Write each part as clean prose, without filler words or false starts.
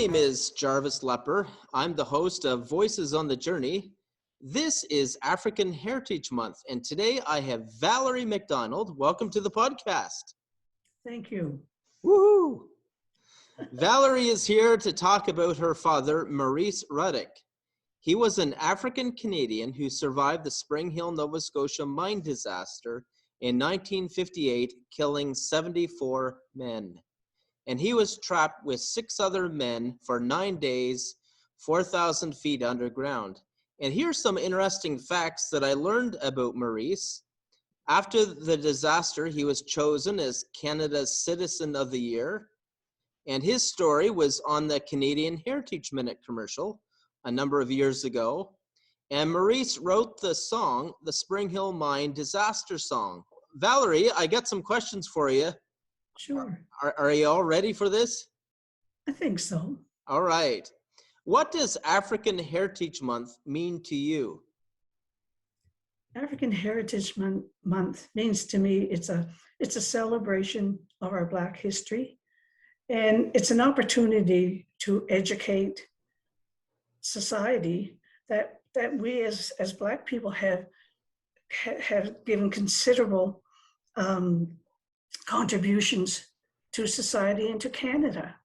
name is Jarvis Lepper. I'm the host of Voices on the Journey. This is African Heritage Month, and today I have Valerie MacDonald. Welcome to the podcast. Thank you. Woohoo! Valerie is here to talk about her father, Maurice Ruddick. He was an African Canadian who survived the Springhill, Nova Scotia mine disaster in 1958, killing 74 men. And he was trapped with 6 other men for 9 days, 4,000 feet underground. And here's some interesting facts that I learned about Maurice. After the disaster, he was chosen as Canada's Citizen of the Year. And his story was on the Canadian Heritage Minute commercial a number of years ago. And Maurice wrote the song, the Springhill Mine Disaster Song. Valerie, I got some questions for you. Sure. Are you all ready for this? I think so. All right. What does African Heritage Month mean to you? African Heritage Month means to me it's a celebration of our Black history, and it's an opportunity to educate society that we as Black people have given considerable contributions to society and to Canada.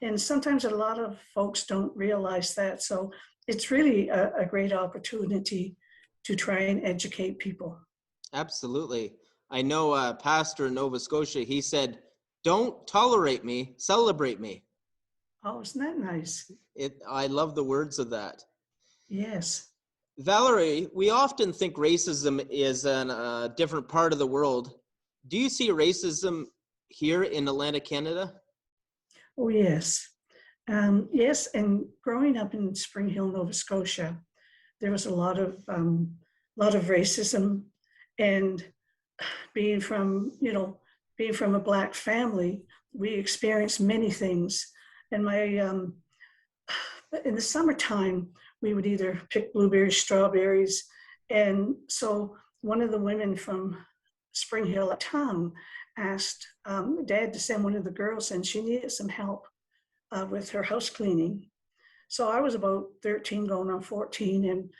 And sometimes a lot of folks don't realize that. So it's really a great opportunity to try and educate people. Absolutely. I know a pastor in Nova Scotia, he said, "Don't tolerate me, celebrate me." Oh, isn't that nice? I love the words of that. Yes. Valerie, we often think racism is in a different part of the world. Do you see racism here in Atlantic Canada? Oh, yes. Yes, and growing up in Springhill, Nova Scotia, there was a lot of racism, and being from a Black family, we experienced many things. And in the summertime, we would either pick blueberries, strawberries, and so one of the women from Springhill town asked Dad to send one of the girls, and she needed some help with her house cleaning. So I was about 13 going on 14, and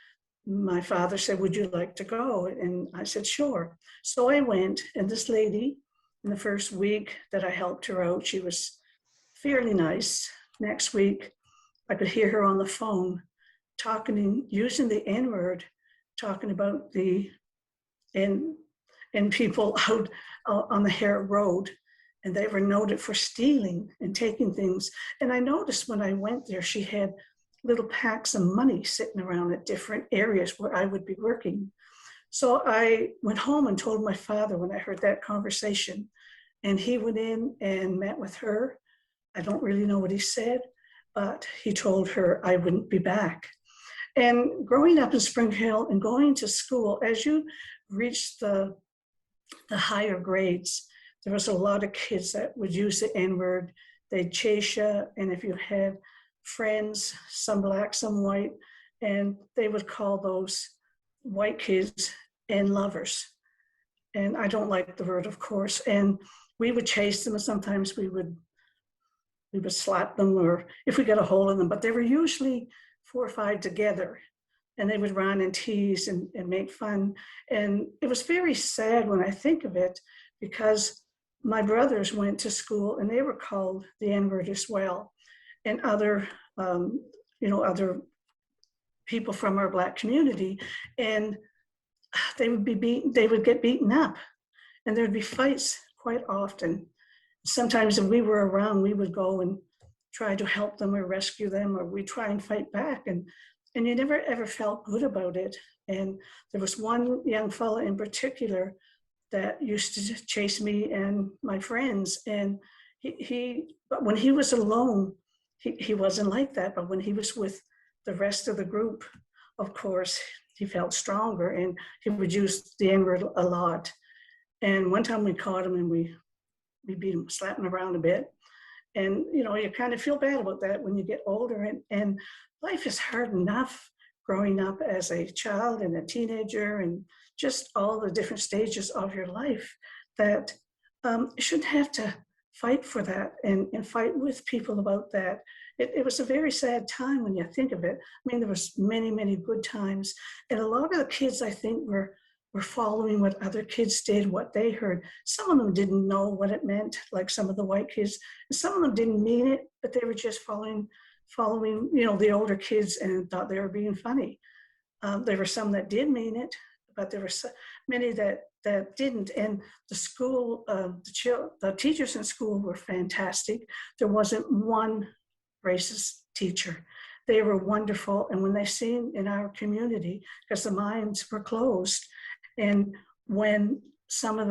my father said, "Would you like to go?" And I said, "Sure." So I went, and this lady, in the first week that I helped her out, she was fairly nice. Next week, I could hear her on the phone using the N-word, talking about and people out on the Hare Road, and they were noted for stealing and taking things. And I noticed when I went there, she had little packs of money sitting around at different areas where I would be working. So I went home and told my father when I heard that conversation, and he went in and met with her. I don't really know what he said, but he told her I wouldn't be back. And growing up in Springhill and going to school, as you reach the higher grades, there was a lot of kids that would use the N-word. They'd chase you, and if you had friends, some Black, some white, and they would call those white kids N-lovers. And I don't like the word, of course. And we would chase them, and sometimes we would slap them, or if we got a hold of them, but they were usually 4 or 5 together. And they would run and tease and make fun. And it was very sad when I think of it, because my brothers went to school and they were called the N-word as well. And other people from our Black community, and they would get beaten up, and there'd be fights quite often. Sometimes if we were around, we would go and try to help them or rescue them, or we'd try and fight back. And you never ever felt good about it. And there was one young fella in particular that used to chase me and my friends. And but when he was alone, he wasn't like that. But when he was with the rest of the group, of course, he felt stronger, and he would use the N-word a lot. And one time we caught him and we beat him, slapped him around a bit. And, you kind of feel bad about that when you get older. And life is hard enough growing up as a child and a teenager, and just all the different stages of your life, that you shouldn't have to fight for that and fight with people about that. It was a very sad time when you think of it. I mean, there was many, many good times. And a lot of the kids, I think, were following what other kids did, what they heard. Some of them didn't know what it meant, like some of the white kids. Some of them didn't mean it, but they were just following, the older kids and thought they were being funny. There were some that did mean it, but there were many that didn't. And the school, the teachers in school were fantastic. There wasn't one racist teacher. They were wonderful. And when they seen in our community, because the minds were closed, and when some of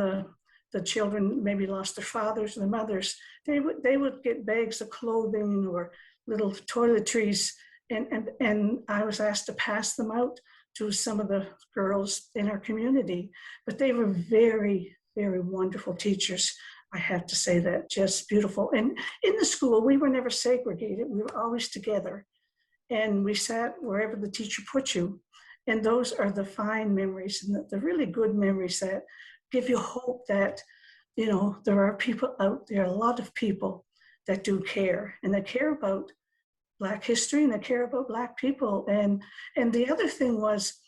the children maybe lost their fathers and their mothers, they would get bags of clothing or little toiletries, and I was asked to pass them out to some of the girls in our community. But they were very, very wonderful teachers. I have to say that, just beautiful. And in the school, we were never segregated. We were always together. And we sat wherever the teacher put you. And those are the fine memories and the really good memories that give you hope that, there are people out there, a lot of people that do care, and they care about Black history and they care about Black people. And the other thing was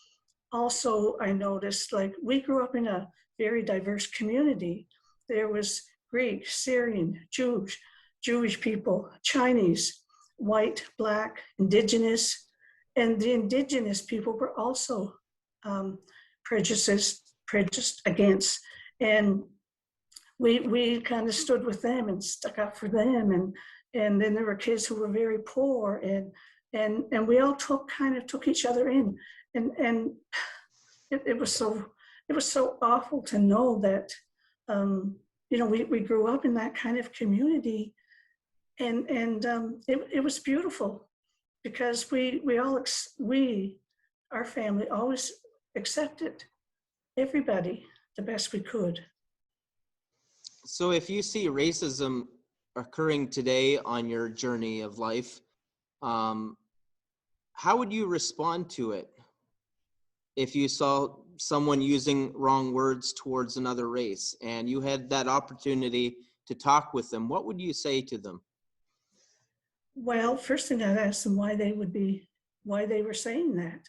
also, I noticed, like, we grew up in a very diverse community. There was Greek, Syrian, Jewish people, Chinese, white, Black, Indigenous, and the Indigenous people were also prejudiced against. And we kind of stood with them and stuck up for them. And then there were kids who were very poor, and we all took each other in. And it was so awful to know that we grew up in that kind of community, and it was beautiful, because our family always accepted everybody the best we could. So if you see racism occurring today on your journey of life, how would you respond to it? If you saw someone using wrong words towards another race and you had that opportunity to talk with them, what would you say to them? Well, first thing I'd ask them why they were saying that.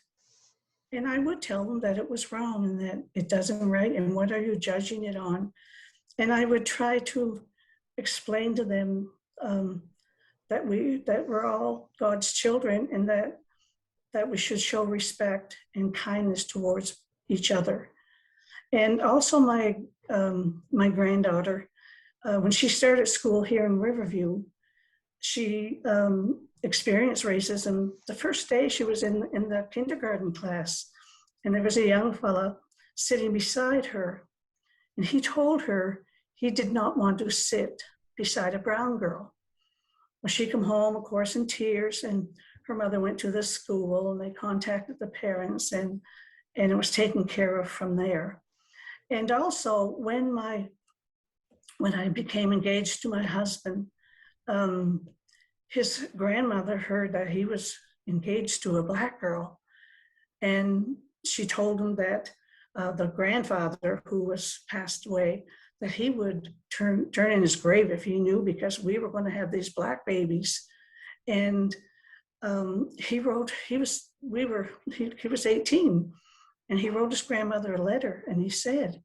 And I would tell them that it was wrong and that it doesn't right, and what are you judging it on? And I would try to explain to them that we're all God's children, and that we should show respect and kindness towards each other. And also my granddaughter, when she started school here in Riverview, she experienced racism. The first day she was in the kindergarten class, and there was a young fella sitting beside her, and he told her he did not want to sit beside a brown girl. Well, she came home, of course, in tears, and her mother went to the school, and they contacted the parents, and it was taken care of from there. And also, when I became engaged to my husband, his grandmother heard that he was engaged to a Black girl, and she told him that the grandfather, who was passed away, that he would turn in his grave if he knew, because we were going to have these Black babies. And he was 18, and he wrote his grandmother a letter, and he said,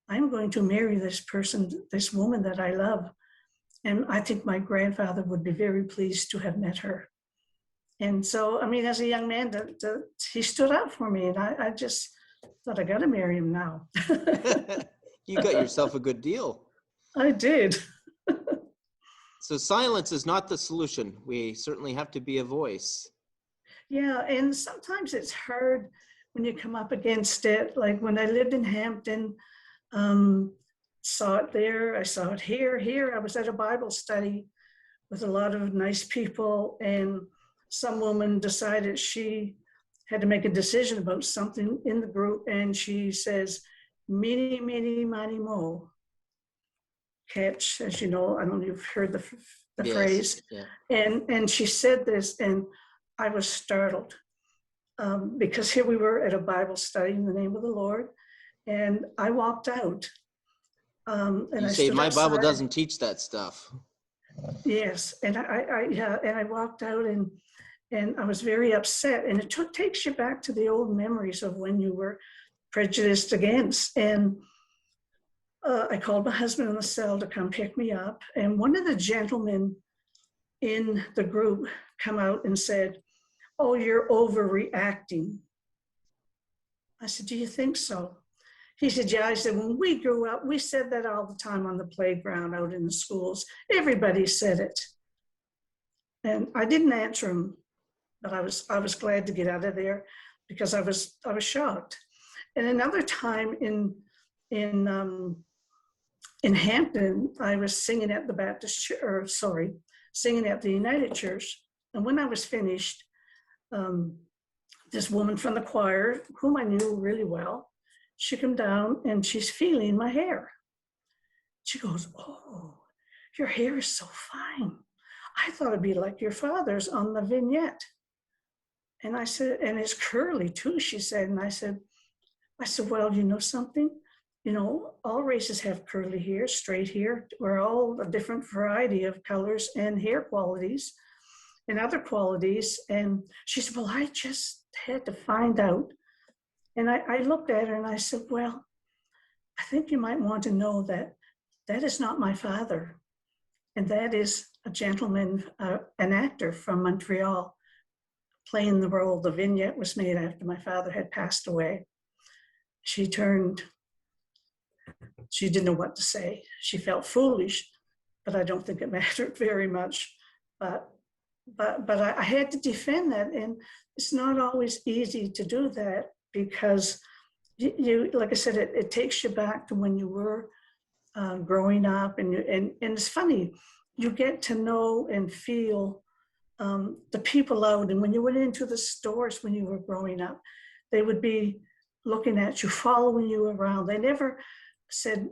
I'm going to marry this person, this woman that I love. And I think my grandfather would be very pleased to have met her. And so, I mean, as a young man, he stood up for me, and I just thought, I got to marry him now. You got yourself a good deal. I did. So silence is not the solution. We certainly have to be a voice. Yeah, and sometimes it's hard when you come up against it. Like when I lived in Hampton, saw it there, I saw it here. I was at a Bible study with a lot of nice people, and some woman decided she had to make a decision about something in the group, and she says, "Meeny, meeny, miny, mo." Catch, as you know, I don't know if you've heard the Yes, phrase. yeah. And she said this, and I was startled because here we were at a Bible study in the name of the Lord, and I walked out. And You I say, stood my Bible outside. doesn't teach that stuff. Yes, and I walked out and I was very upset. And it takes you back to the old memories of when you were prejudiced against. And I called my husband in the cell to come pick me up. And one of the gentlemen in the group come out and said, "Oh, you're overreacting." I said, "Do you think so?" He said, "Yeah." I said, "When we grew up, we said that all the time on the playground, out in the schools. Everybody said it." And I didn't answer him, but I was glad to get out of there because I was shocked. And another time in Hampton, I was singing at the singing at the United Church. And when I was finished, this woman from the choir, whom I knew really well, she came down and she's feeling my hair. She goes, "Oh, your hair is so fine. I thought it'd be like your father's on the vignette." And I said, "And it's curly too," she said. And I said, "Well, you know something? You know, all races have curly hair, straight hair. We're all a different variety of colors and hair qualities and other qualities." And she said, "Well, I just had to find out." And I looked at her and I said, "Well, I think you might want to know that that is not my father. And that is a gentleman, an actor from Montreal, playing the role. The vignette was made after my father had passed away." She turned. She didn't know what to say. She felt foolish, but I don't think it mattered very much. But I had to defend that, and it's not always easy to do that because you like I said, it takes you back to when you were growing up, and it's funny, you get to know and feel the people out. And when you went into the stores when you were growing up, they would be looking at you, following you around. They never said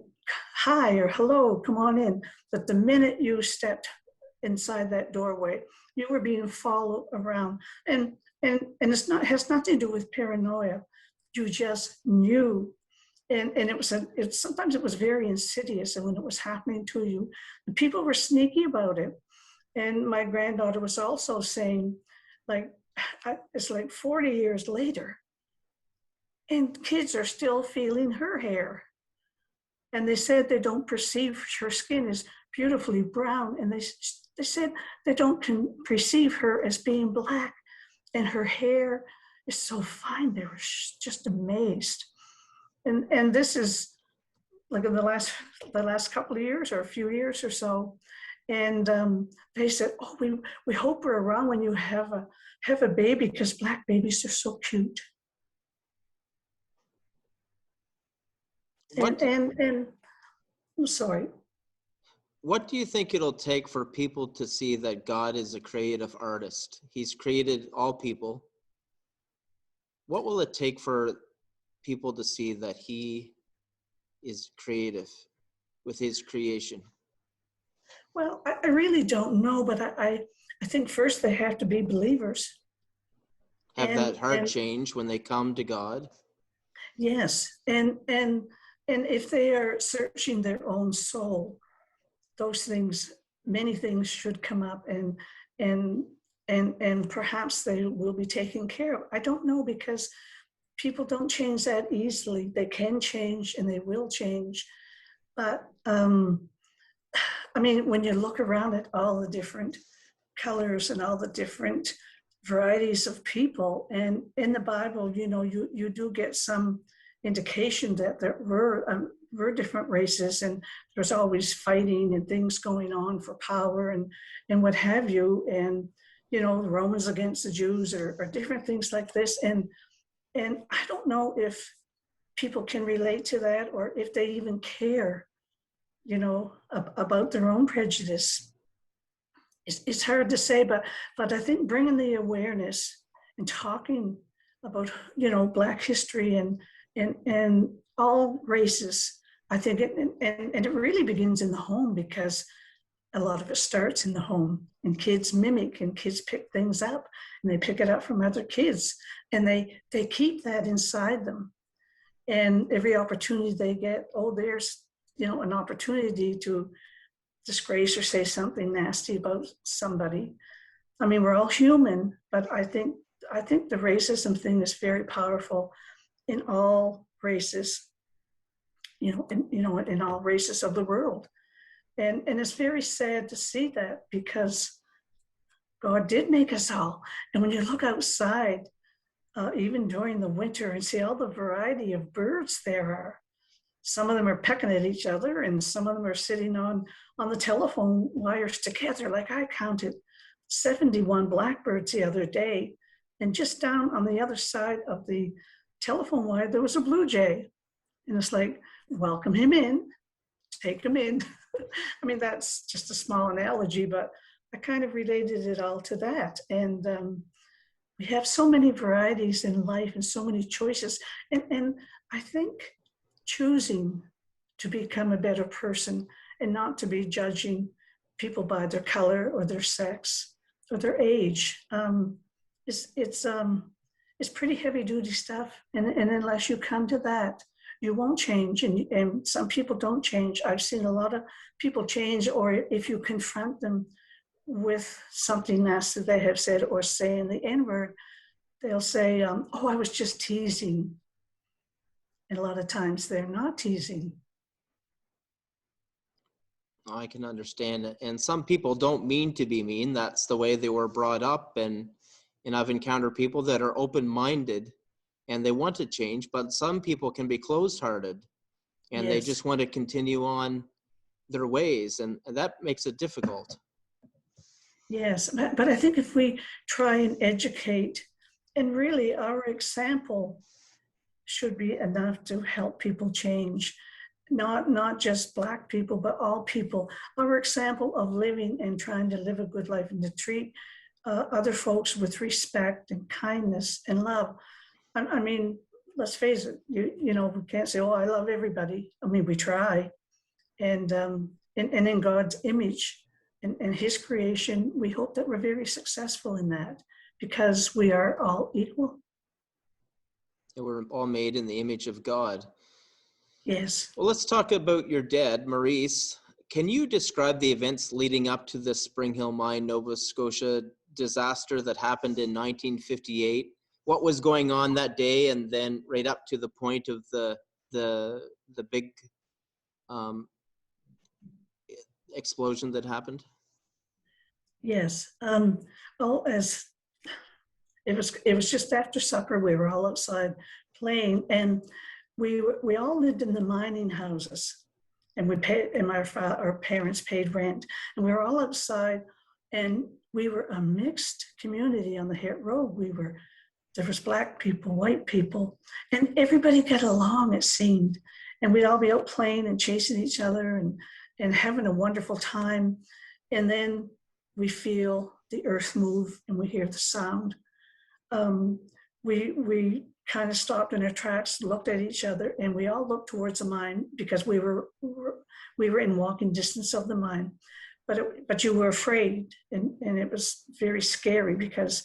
hi or hello, come on in. But the minute you stepped inside that doorway, you were being followed around. And has nothing to do with paranoia. You just knew. And sometimes it was very insidious. And when it was happening to you, the people were sneaky about it. And my granddaughter was also saying, like, it's like 40 years later, and kids are still feeling her hair. And they said they don't perceive her skin as beautifully brown. And they said they don't perceive her as being black. And her hair is so fine. They were just amazed. And this is like in the last couple of years or a few years or so. And they said, "Oh, we hope we're around when you have a baby because black babies are so cute." And I'm sorry. What do you think it'll take for people to see that God is a creative artist? He's created all people. What will it take for people to see that he is creative with his creation? Well, I really don't know, but I think first they have to be believers. Have that heart change when they come to God? Yes, and if they are searching their own soul, those things, many things should come up, and perhaps they will be taken care of. I don't know, because people don't change that easily. They can change and they will change, but I mean, when you look around at all the different colors and all the different varieties of people, and in the Bible, you know, you do get some indication that there were different races, and there's always fighting and things going on for power and what have you, and you know, the Romans against the Jews or different things like this, and I don't know if people can relate to that or if they even care, you know, about their own prejudice. It's hard to say, but I think bringing the awareness and talking about, you know, Black history and all races, I think it really begins in the home, because a lot of it starts in the home, and kids mimic, and kids pick things up, and they pick it up from other kids, and they keep that inside them. And every opportunity they get, oh, there's an opportunity to disgrace or say something nasty about somebody. I mean, we're all human, but I think the racism thing is very powerful in all races, in all races of the world. And it's very sad to see that, because God did make us all. And when you look outside, even during the winter, and see all the variety of birds there are, some of them are pecking at each other, and some of them are sitting on the telephone wires together. Like, I counted 71 blackbirds the other day, and just down on the other side of the telephone wire, there was a blue jay. And it's like, welcome him in, take him in. I mean, that's just a small analogy, but I kind of related it all to that. And we have so many varieties in life and so many choices. And I think choosing to become a better person and not to be judging people by their color or their sex or their age, it's pretty heavy duty stuff. And unless you come to that, you won't change. And some people don't change. I've seen a lot of people change, or if you confront them with something nasty they have said, or saying the N-word, they'll say, oh, I was just teasing. And a lot of times they're not teasing. I can understand it. And some people don't mean to be mean. That's the way they were brought up. And I've encountered people that are open-minded and they want to change, but some people can be closed-hearted and Yes. they just want to continue on their ways, and that makes it difficult. Yes, but I think if we try and educate, and really our example should be enough to help people change, not just Black people, but all people. Our example of living and trying to live a good life and to treat other folks with respect and kindness and love. I mean, let's face it, we can't say, oh, I love everybody. I mean, we try. And in God's image and his creation, we hope that we're very successful in that, because we are all equal. And we're all made in the image of God. Yes. Well, let's talk about your dad, Maurice. Can you describe the events leading up to the Springhill Mine, Nova Scotia disaster that happened in 1958? What was going on that day, and then right up to the point of the big explosion that happened? Yes. Well, as it was just after supper, we were all outside playing, and we all lived in the mining houses, and we paid, and our parents paid rent, and we were all outside, and we were a mixed community on the Hart Road. There was Black people, white people, and everybody got along, it seemed. And we'd all be out playing and chasing each other and having a wonderful time. And then we feel the earth move and we hear the sound. We kind of stopped in our tracks, looked at each other, and we all looked towards the mine, because we were in walking distance of the mine. But you were afraid, and it was very scary, because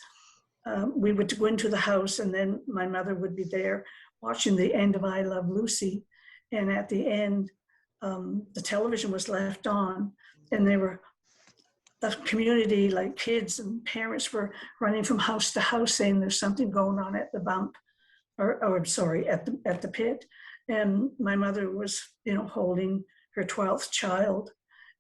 we would go into the house, and then my mother would be there watching the end of I Love Lucy. And at the end, the television was left on, and the community, like kids and parents, were running from house to house saying there's something going on at the bump, or sorry, at the pit. And my mother was, holding her 12th child,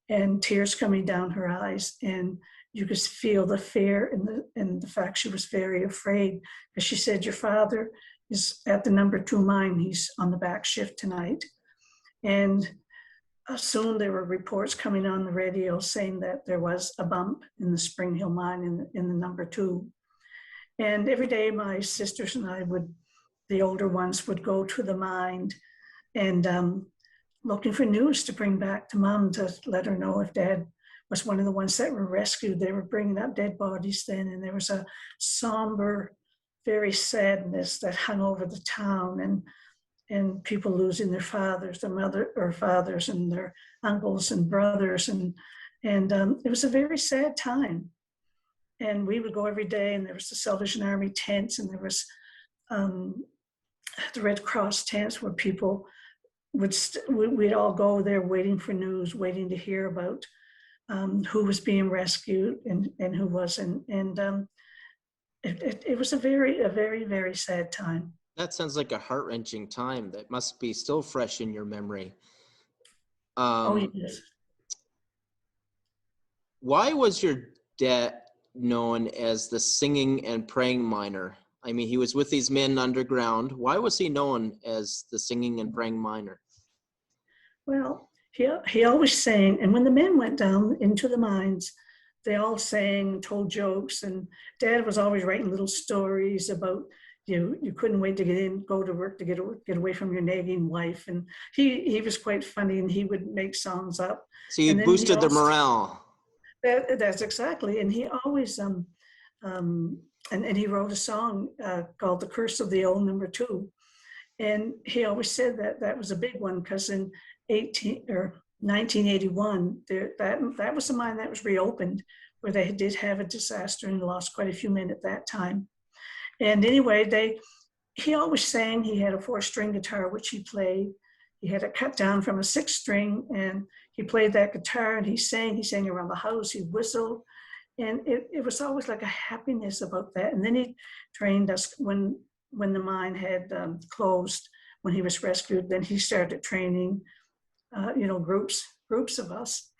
and tears coming down her eyes, and you could feel the fear and the fact she was very afraid, because she said, your father is at the number 2 mine. He's on the back shift tonight. And soon there were reports coming on the radio saying that there was a bump in the Springhill mine in the number 2. And every day my sisters and I the older ones would go to the mine and looking for news to bring back to Mom, to let her know if Dad was one of the ones that were rescued. They were bringing up dead bodies then, and there was a somber, very sadness that hung over the town, and people losing their fathers, their mother or fathers, and their uncles and brothers, and it was a very sad time. And we would go every day, and there was the Salvation Army tents, and there was the Red Cross tents where people we'd all go there waiting for news, waiting to hear about who was being rescued and who wasn't. And it was a very, very sad time. That sounds like a heart-wrenching time that must be still fresh in your memory. Oh, Um, yes. Why was your dad known as the singing and praying miner? I mean, he was with these men underground. Why was he known as the singing and praying miner? Well, he always sang, and when the men went down into the mines, they all sang, told jokes, and Dad was always writing little stories about you couldn't wait to get in, go to work to get away from your nagging wife, and he was quite funny, and he would make songs up. So you And then he boosted the also, morale. that's exactly, and he always and he wrote a song called "The Curse of the Old Number Two," and he always said that was a big one because in 1981, that was the mine that was reopened, where they did have a disaster and lost quite a few men at that time. And anyway, he always sang. He had a 4-string guitar, which he played. He had it cut down from a 6-string, and he played that guitar and he sang around the house, he whistled. And it was always like a happiness about that. And then he trained us when the mine had closed, when he was rescued, then he started training groups of us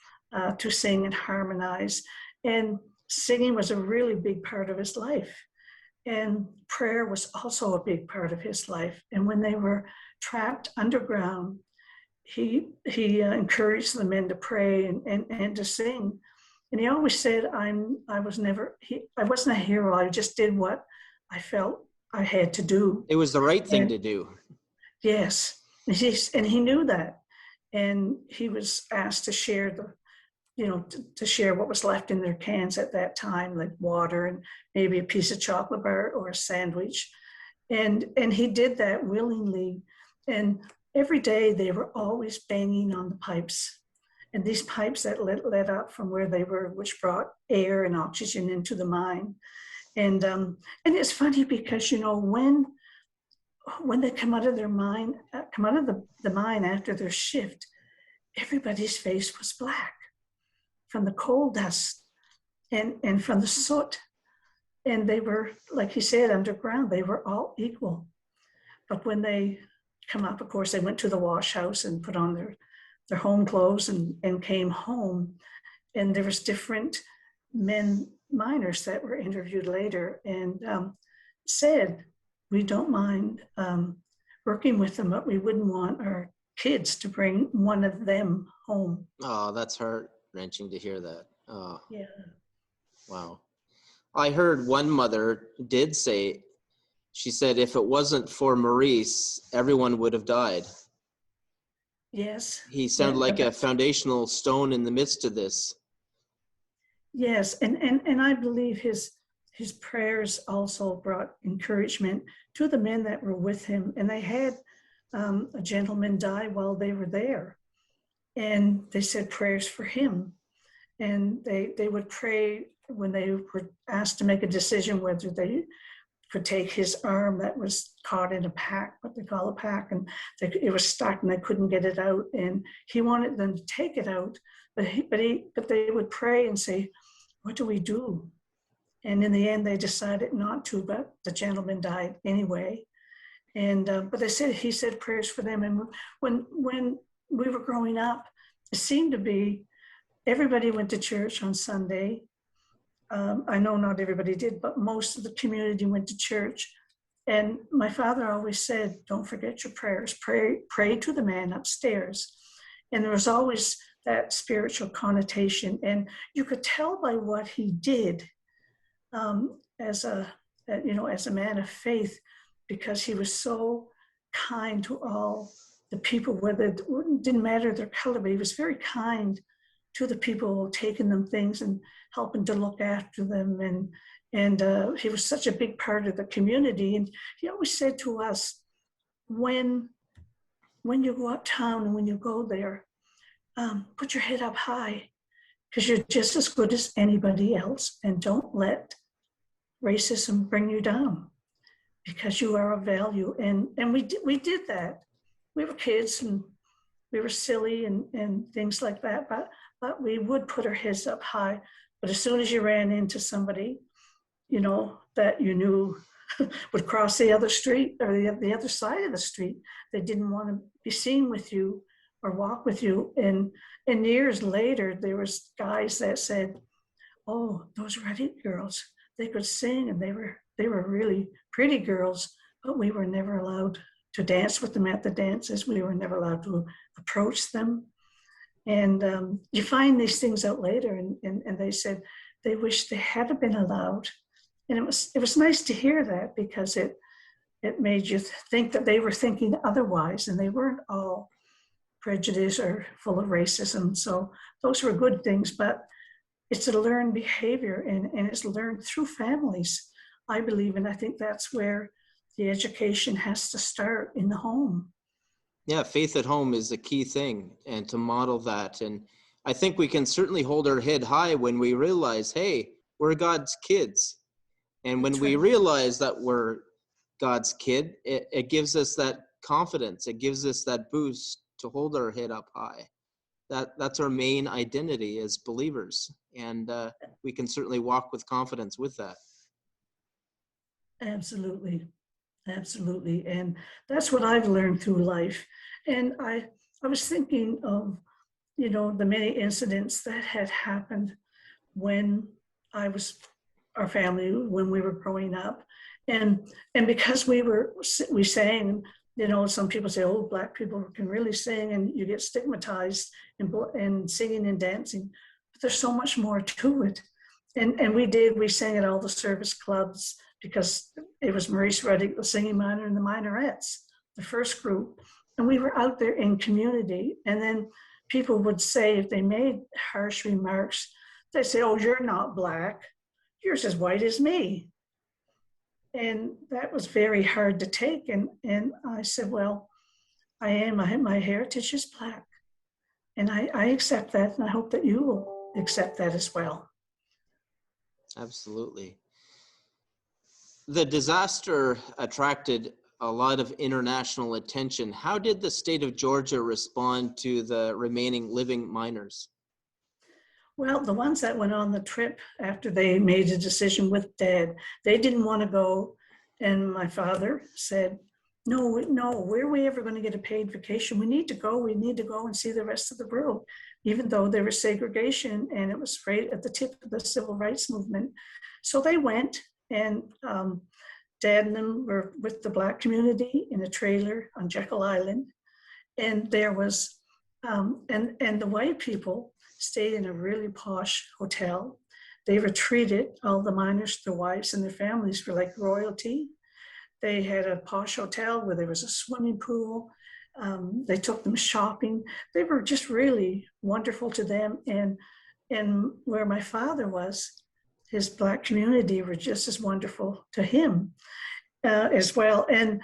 to sing and harmonize. And singing was a really big part of his life. And prayer was also a big part of his life. And when they were trapped underground, he encouraged the men to pray and to sing. And he always said, I wasn't a hero. I just did what I felt I had to do. It was the right thing to do. Yes. And he knew that. And he was asked to share to share what was left in their cans at that time, like water and maybe a piece of chocolate bar or a sandwich. And he did that willingly. And every day they were always banging on the pipes. And these pipes that led up from where they were, which brought air and oxygen into the mine. And it's funny because, when they come out of the mine after their shift, everybody's face was black from the coal dust and from the soot. And they were, like he said, underground, they were all equal. But when they come up, of course, they went to the wash house and put on their home clothes and came home. And there was different men miners that were interviewed later and said, we don't mind working with them, but we wouldn't want our kids to bring one of them home. Oh, that's heart-wrenching to hear that. Oh, yeah. Wow. I heard one mother did say, she said, if it wasn't for Maurice, everyone would have died. Yes. He sounded like a foundational stone in the midst of this. Yes, and I believe his prayers also brought encouragement to the men that were with him. And they had a gentleman die while they were there. And they said prayers for him. And they would pray when they were asked to make a decision whether they could take his arm that was caught in a pack, what they call a pack, and it was stuck and they couldn't get it out. And he wanted them to take it out, but they would pray and say, what do we do? And in the end, they decided not to, but the gentleman died anyway. And but he said prayers for them. And when we were growing up, it seemed to be everybody went to church on Sunday. I know not everybody did, but most of the community went to church. And my father always said, don't forget your prayers. Pray to the man upstairs. And there was always that spiritual connotation. And you could tell by what he did as a man of faith, because he was so kind to all the people, whether it didn't matter their color, but he was very kind to the people, taking them things and helping to look after them. And he was such a big part of the community. And he always said to us, when you go uptown and when you go there, put your head up high, because you're just as good as anybody else, and don't let racism bring you down, because you are of value. And we did that. We were kids, and we were silly and things like that, but we would put our heads up high. But as soon as you ran into somebody, you know, that you knew would cross the other street or the other side of the street, they didn't want to be seen with you or walk with you. And years later, there was guys that said, "Oh, those Ruddick girls, they could sing and they were really pretty girls, but we were never allowed to dance with them at the dances. We were never allowed to approach them." And you find these things out later, and they said they wish they had been allowed. And it was nice to hear that, because it made you think that they were thinking otherwise, and they weren't all prejudiced or full of racism. So those were good things, but it's a learned behavior, and it's learned through families, I believe. And I think that's where the education has to start, in the home. Yeah, faith at home is a key thing, and to model that. And I think we can certainly hold our head high when we realize, hey, we're God's kids. And when we realize that we're God's kid, it gives us that confidence. It gives us that boost to hold our head up high. That's our main identity as believers. And we can certainly walk with confidence with that. Absolutely. Absolutely. And that's what I've learned through life. And I was thinking of, you know, the many incidents that had happened when our family, when we were growing up. And because we sang, you know, some people say, oh, Black people can really sing, and you get stigmatized in singing and dancing. But there's so much more to it. And we sang at all the service clubs, because it was Maurice Ruddick, the singing minor, and the minorettes, the first group. And we were out there in community. And then people would say, if they made harsh remarks, they'd say, oh, you're not Black. You're as white as me. And that was very hard to take. And I said, well, I am. My heritage is Black. And I accept that. And I hope that you will accept that as well. Absolutely. The disaster attracted a lot of international attention. How did the state of Georgia respond to the remaining living miners? Well, the ones that went on the trip after they made a decision with Dad, they didn't want to go. And my father said, no, where are we ever going to get a paid vacation? We need to go and see the rest of the world, even though there was segregation and it was right at the tip of the civil rights movement. So they went, and Dad and them were with the Black community in a trailer on Jekyll Island. And there was, and the white people stayed in a really posh hotel. They were treated, all the miners, their wives and their families, were like royalty. They had a posh hotel where there was a swimming pool. They took them shopping. They were just really wonderful to them. And where my father was, his Black community were just as wonderful to him as well. And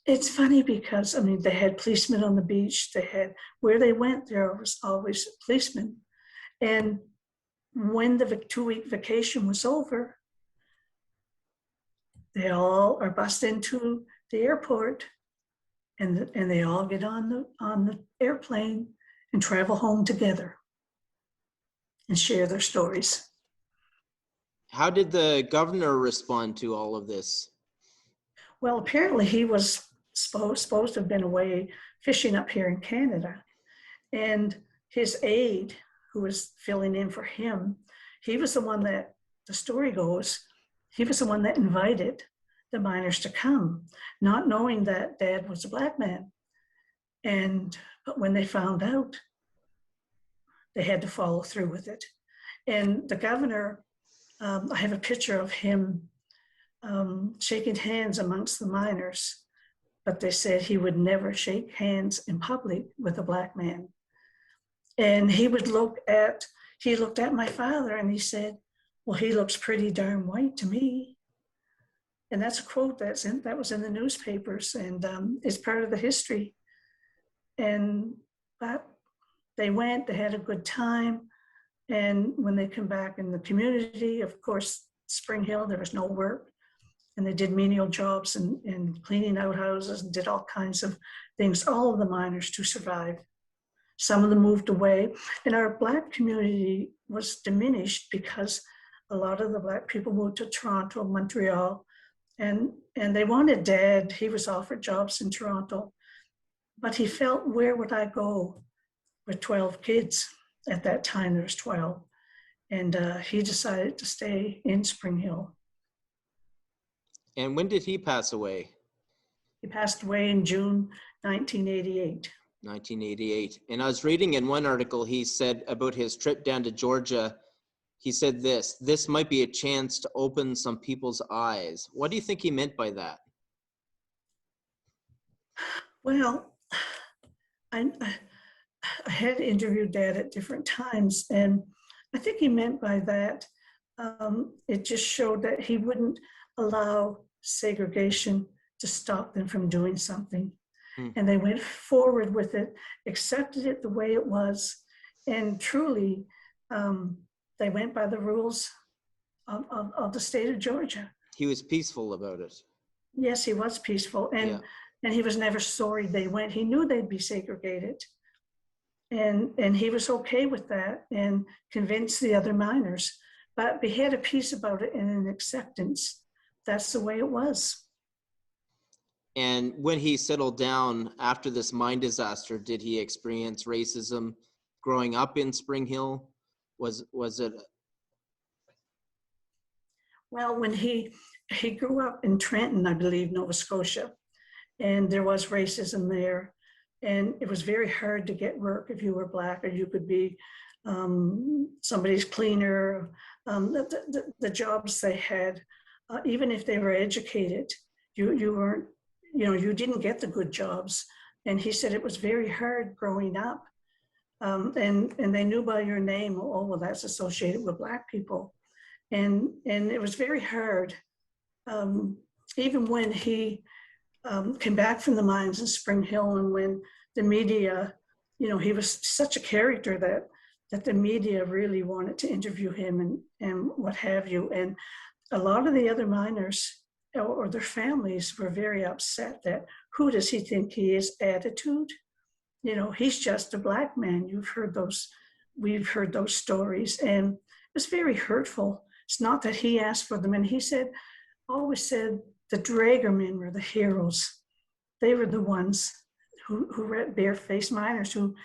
it's funny because, I mean, they had policemen on the beach. They had, where they went, there was always policemen. And when the 2-week vacation was over, they all are bussed into the airport, and they all get on the airplane and travel home together and share their stories. How did the governor respond to all of this? Well, apparently he was supposed to have been away fishing up here in Canada. And his aide, who was filling in for him, he was the one that, the story goes, he was the one that invited the miners to come, not knowing that Dad was a Black man. But when they found out, they had to follow through with it. And the governor, I have a picture of him shaking hands amongst the miners, but they said he would never shake hands in public with a Black man. And he looked at my father and he said, well, he looks pretty darn white to me. And that's a quote that was in the newspapers, and it's part of the history. But they went, they had a good time. And when they come back in the community, of course, Springhill, there was no work. And they did menial jobs and cleaning outhouses and did all kinds of things, all of the miners to survive. Some of them moved away. And our Black community was diminished because a lot of the Black people moved to Toronto, Montreal, and they wanted Dad. He was offered jobs in Toronto, but he felt, where would I go with 12 kids? At that time, there was 12. And he decided to stay in Springhill. And when did he pass away? He passed away in June 1988. 1988. And I was reading in one article, he said about his trip down to Georgia, he said this might be a chance to open some people's eyes. What do you think he meant by that? Well, I had interviewed Dad at different times, and I think he meant by that, it just showed that he wouldn't allow segregation to stop them from doing something. And they went forward with it, accepted it the way it was, and truly, they went by the rules of the state of Georgia. He was peaceful about it. Yes, he was peaceful, and he was never sorry they went. He knew they'd be segregated, and he was okay with that, and convinced the other miners. But we had a peace about it and an acceptance. That's the way it was. And when he settled down after this mine disaster, did he experience racism growing up in Springhill? Was it? Well, when he grew up in Trenton, I believe, Nova Scotia, and there was racism there, and it was very hard to get work if you were Black, or you could be somebody's cleaner. The jobs they had, even if they were educated, you weren't. You didn't get the good jobs. And he said it was very hard growing up. And they knew by your name, oh, well, that's associated with Black people. And it was very hard. Even when he came back from the mines in Springhill, and when the media, he was such a character that the media really wanted to interview him and what have you. And a lot of the other miners or their families were very upset that, who does he think he is attitude? He's just a Black man. We've heard those stories, and it's very hurtful. It's not that he asked for them. And he always said the dragermen were the heroes. They were the ones who were bare-faced miners who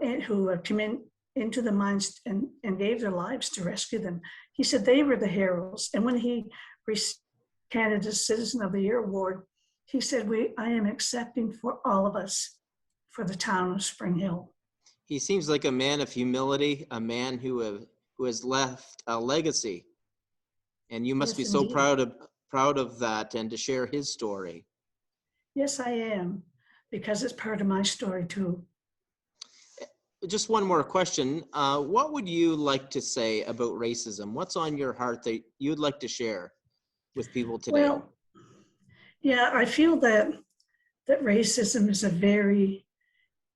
came into the mines and gave their lives to rescue them. He said they were the heroes. And when he received Canada's Citizen of the Year award, he said, I am accepting for all of us, for the town of Springhill. He seems like a man of humility, a man who has left a legacy. And you must be so proud of that, and to share his story. Yes, I am, because it's part of my story too. Just one more question. What would you like to say about racism? What's on your heart that you'd like to share with people today? Well, yeah, I feel that racism is a very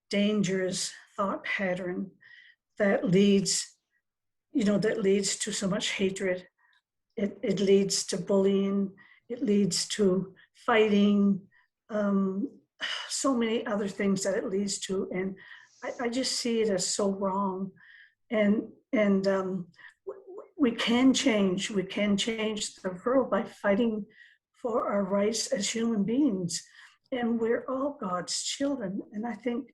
dangerous thought pattern that leads to so much hatred. It leads to bullying. It leads to fighting. So many other things that it leads to, and I just see it as so wrong. And we can change. We can change the world by fighting for our rights as human beings. And we're all God's children. And I think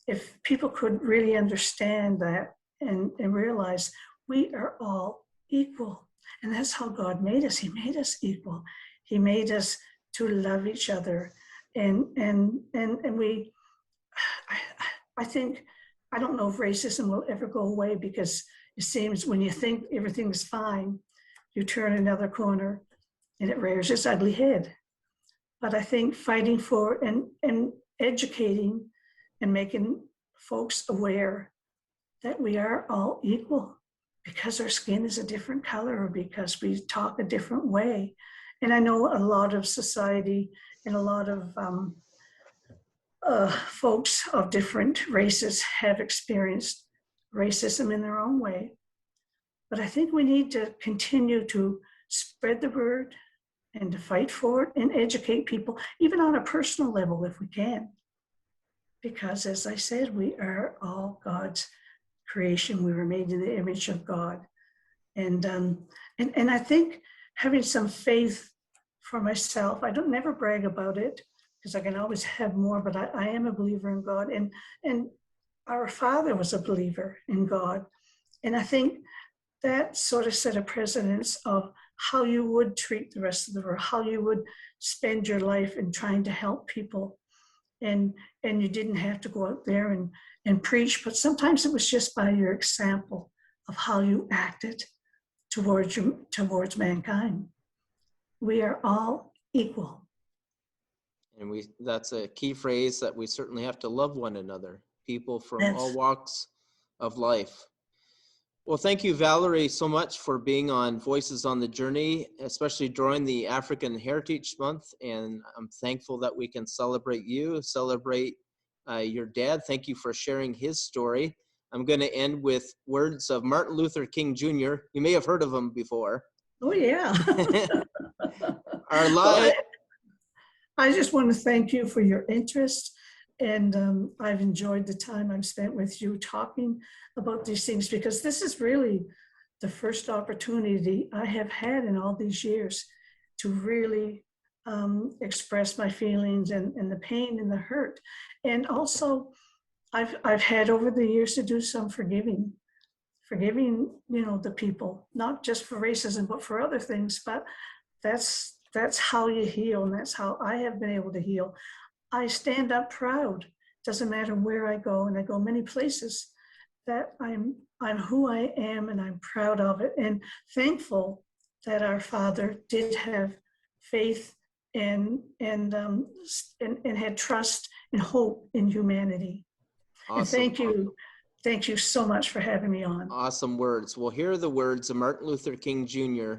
if people could really understand that and realize we are all equal. And that's how God made us. He made us equal. He made us to love each other. And we, I think, I don't know if racism will ever go away, because it seems when you think everything's fine, you turn another corner and it rears its ugly head. But I think fighting for and educating and making folks aware that we are all equal, because our skin is a different color, or because we talk a different way. And I know a lot of society and a lot of folks of different races have experienced racism in their own way. But I think we need to continue to spread the word and to fight for it and educate people, even on a personal level if we can. because, as I said, we are all God's creation. We were made in the image of God. And I think having some faith for myself, I don't never brag about it because I can always have more, but I am a believer in God. And our father was a believer in God. And I think that sort of set a precedence of how you would treat the rest of the world, how you would spend your life in trying to help people. And you didn't have to go out there and preach, but sometimes it was just by your example of how you acted towards mankind. We are all equal. And that's a key phrase, that we certainly have to love one another, people from Yes. all walks of life. Well, thank you, Valerie, so much for being on Voices on the Journey, especially during the African Heritage Month. And I'm thankful that we can celebrate you, celebrate your dad. Thank you for sharing his story. I'm going to end with words of Martin Luther King Jr. You may have heard of him before. Oh, yeah. Our Well, I just want to thank you for your interest. And I've enjoyed the time I've spent with you talking about these things, because this is really the first opportunity I have had in all these years to really express my feelings and the pain and the hurt. And also, I've had over the years to do some forgiving, the people, not just for racism, but for other things. But that's how you heal, and that's how I have been able to heal. I stand up proud. Doesn't matter where I go, and I go many places, that I'm who I am, and I'm proud of it, and thankful that our Father did have faith and had trust and hope in humanity. Awesome. And thank you so much for having me on. Awesome words. Well, here are the words of Martin Luther King Jr.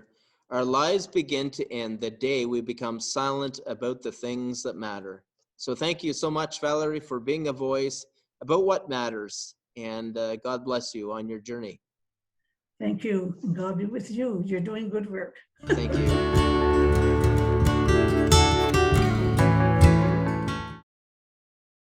Our lives begin to end the day we become silent about the things that matter. So thank you so much, Valerie, for being a voice about what matters. And God bless you on your journey. Thank you. And God be with you. You're doing good work. Thank you.